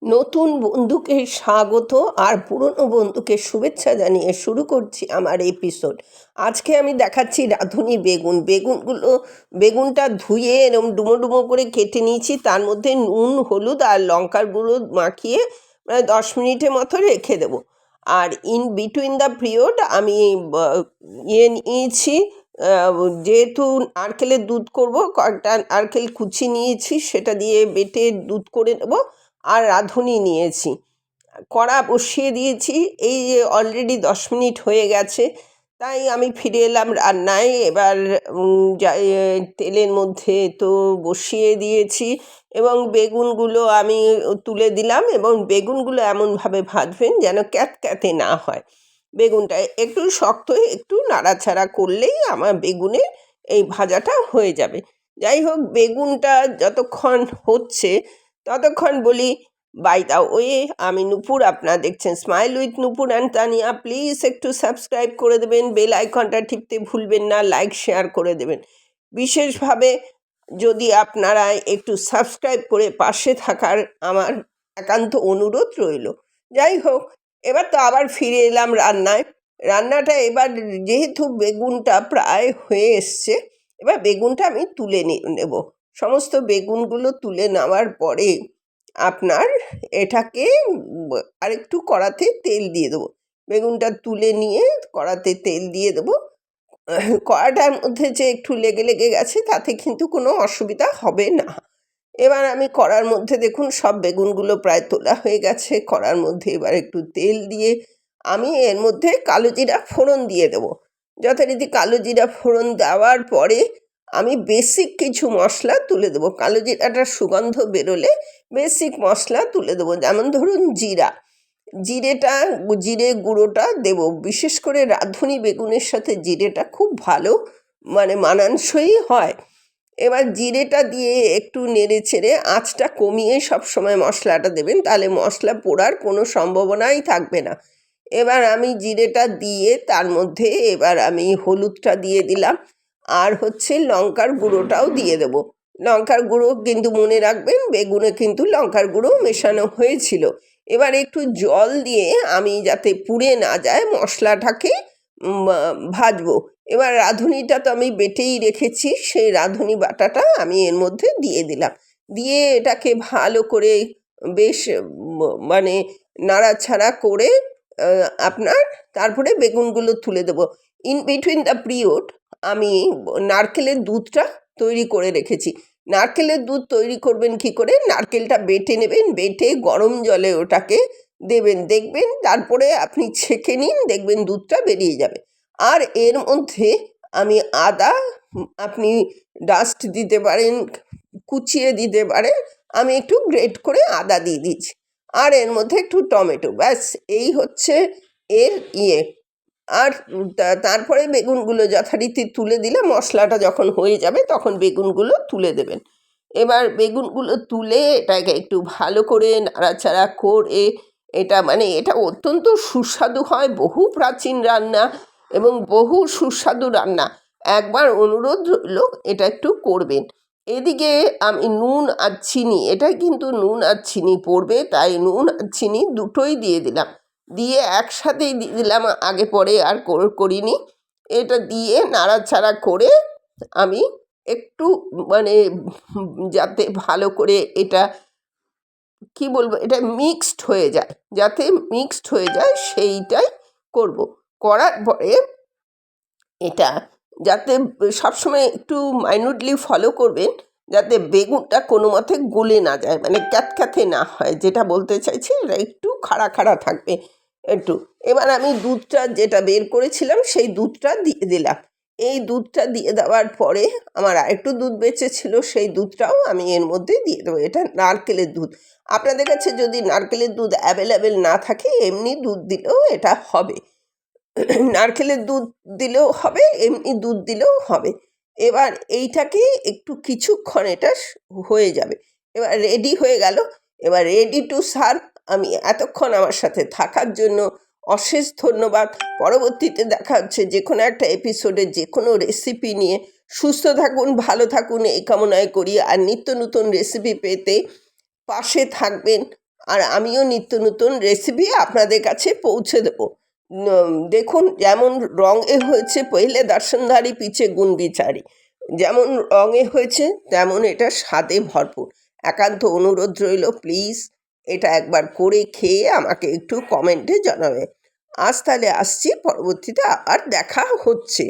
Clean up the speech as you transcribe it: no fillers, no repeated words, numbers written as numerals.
নতুন বন্ধুকে স্বাগত আর পুরনো বন্ধুকে শুভেচ্ছা জানিয়ে শুরু করছি আমার এপিসোড। আজকে আমি দেখাচ্ছি রাঁধুনি বেগুনটা ধুয়ে এরকম ডুমো ডুমো করে কেটে নিয়েছি, তার মধ্যে নুন হলুদ আর লঙ্কার গুঁড়ো মাখিয়ে প্রায় 10 মিনিটের মতো রেখে দেবো। আর ইন বিটুইন দ্য পিরিয়ড আমি নিয়েছি, যেহেতু নারকেলের দুধ করব, কয়েকটা নারকেল কুচি নিয়েছি, সেটা দিয়ে বেটে দুধ করে নেবো। আর রাঁধুনি নিয়েছি, কড়া বসিয়ে দিয়েছি। এই যে অলরেডি 10 মিনিট হয়ে গেছে, তাই আমি ফিরে এলাম রান্নায়। এবার তেলের মধ্যে তো বসিয়ে দিয়েছি এবং বেগুনগুলো আমি তুলে দিলাম, এবং বেগুনগুলো এমনভাবে ভাজবেন যেন ক্যাতক্যাতে না হয়। বেগুনটা একটু শক্ত, একটু নাড়াচাড়া করলেই আমার বেগুনের এই ভাজাটা হয়ে যাবে। যাই হোক, বেগুনটা যতক্ষণ হচ্ছে ততক্ষণ বলি, বাই দা ওয়ে, আমি নূপুর, আপনারা দেখছেন smile with Nupur and Tania. Please একটু সাবস্ক্রাইব করে দেবেন, বেল আইকনটা টিপতে ভুলবেন না, লাইক শেয়ার করে দেবেন। বিশেষভাবে যদি আপনারা একটু সাবস্ক্রাইব করে পাশে থাকার আমার একান্ত অনুরোধ রইল। যাই হোক, এবার তো আবার ফিরে এলাম রান্নাটা। এবার যেহেতু বেগুনটা প্রায় হয়ে এসছে, এবার বেগুনটা আমি তুলে নেব। সমস্ত বেগুনগুলো তুলে নেওয়ার পরে আপনার এটাকে আরেকটু কড়াতে তেল দিয়ে দেবো। বেগুনটা তুলে নিয়ে কড়াতে তেল দিয়ে দেবো। কড়াটার মধ্যে যে একটু লেগে লেগে গেছে, তাতে কিন্তু কোনো অসুবিধা হবে না। এবার আমি কড়ার মধ্যে, দেখুন, সব বেগুনগুলো প্রায় তোলা হয়ে গেছে। কড়ার মধ্যে এবার একটু তেল দিয়ে আমি এর মধ্যে কালো জিরা ফোড়ন দিয়ে দেবো। যথারীতি কালো জিরা ফোড়ন দেওয়ার পরে আমি বেসিক কিছু মশলা তুলে দেবো। কালো জিরাটার সুগন্ধ বেরোলে বেসিক মশলা তুলে দেবো, যেমন ধরুন জিরে গুঁড়োটা দেব। বিশেষ করে রাঁধুনি বেগুনের সাথে জিরেটা খুব ভালো, মানানসই হয়। এবার জিরেটা দিয়ে একটু নেড়ে চেড়ে আঁচটা কমিয়ে সবসময় মশলাটা দেবেন, তাহলে মশলা পোড়ার কোনো সম্ভাবনাই থাকবে না। এবার আমি জিরেটা দিয়ে তার মধ্যে এবার আমি হলুদটা দিয়ে দিলাম, আর লঙ্কার গুঁড়োটাও দিয়ে দেবো। লঙ্কার গুঁড়ো কিন্তু মনে রাখবেন, বেগুনে কিন্তু লঙ্কার গুঁড়ো মেশানো হয়েছিল। এবার একটু জল দিয়ে আমি, যাতে পুড়ে না যায়, মশলাটাকে ভাজবো। এবার রাঁধুনিটা তো আমি বেটেই রেখেছি, সেই রাঁধুনি বাটাটা আমি এর মধ্যে দিয়ে দিলাম। দিয়ে এটাকে ভালো করে বেশ নাড়াছাড়া করে আপনার তারপরে বেগুনগুলো তুলে দেবো। ইন বিটুইন দ্য পিরিয়ড আমি নারকেলের দুধটা তৈরি করে রেখেছি। নারকেলের দুধ তৈরি করবেন কি করে? নারকেলটা বেটে নেবেন, বেটে গরম জলে ওটাকে দেবেন, দেখবেন তারপরে আপনি ছেঁকে নিন, দেখবেন দুধটা বেরিয়ে যাবে। আর এর মধ্যে আমি আদা, আপনি ডাস্ট দিতে পারেন, কুচিয়ে দিতে পারেন, আমি একটু গ্রেট করে আদা দিয়ে দিচ্ছি। আর এর মধ্যে একটু টমেটো, ব্যাস এই হচ্ছে এর ইয়ে। আর তারপরে বেগুনগুলো যথারীতি তুলে দিলে, মশলাটা যখন হয়ে যাবে তখন বেগুনগুলো তুলে দেবেন। এবার বেগুনগুলো তুলে এটাকে একটু ভালো করে নাড়াচাড়া করে, এটা অত্যন্ত সুস্বাদু হয়, বহু প্রাচীন রান্না এবং বহু সুস্বাদু রান্না। একবার অনুরোধ রইল, এটা একটু করবেন। এদিকে আমি নুন আর চিনি, এটা কিন্তু নুন আর চিনি পড়বে, তাই নুন আর চিনি দুটোই দিয়ে দিলাম। দিয়ে একসাথেই দিয়ে দিলাম, আগে পরে আর করিনি। এটা দিয়ে নাড়াচাড়া করে আমি একটু যাতে ভালো করে এটা, কি বলবো, এটা মিক্সড হয়ে যায়, যাতে মিক্সড হয়ে যায় সেইটাই করব। করার পরে এটা যাতে সবসময় একটু মাইনিউটলি ফলো করবেন, যাতে বেগুনটা কোনো মতে গলে না যায়, ক্যাতক্যাতে না হয়। যেটা বলতে চাইছি, এটা একটু খাড়া খাড়া থাকবে একটু। এবার আমি দুধটা যেটা বের করেছিলাম, সেই দুধটা দিয়ে দিলাম। এই দুধটা দিয়ে দেওয়ার পরে আমার আরেকটু দুধ বেঁচেছিল, সেই দুধটাও আমি এর মধ্যে দিয়ে দেবো। এটা নারকেলের দুধ। আপনাদের কাছে যদি নারকেলের দুধ অ্যাভেলেবেল না থাকে, এমনি দুধ দিলেও এটা হবে। নারকেলের দুধ দিলেও হবে, এমনি দুধ দিলেও হবে। এবার এইটাকে একটু কিছুক্ষণ এটা হয়ে যাবে, এবার রেডি হয়ে গেল। এবার রেডি টু সার্ভ। আমি এতক্ষণ আমার সাথে থাকার জন্য অশেষ ধন্যবাদ। পরবর্তীতে দেখা হচ্ছে যে কোনো একটা এপিসোডে যে কোনো রেসিপি নিয়ে। সুস্থ থাকুন, ভালো থাকুন, এই কামনায় করি। আর নিত্য নতুন রেসিপি পেতে পাশে থাকবেন। আর আমিও নিত্য নতুন রেসিপি আপনাদের কাছে পৌঁছে দেবো। দেখুন যেমন রঙে হয়েছে পहिले দর্শনধারী পিছে গুণ বিচারি, যেমন রঙে হয়েছে তেমন এটা স্বাদে ভরপুর। একান্ত অনুরোধ রইল, প্লিজ এটা একবার করে খেয়ে আমাকে একটু কমেন্টে জানাবে। আজ তাহলে আসছি, পরবর্তীতে আবার দেখা হচ্ছে।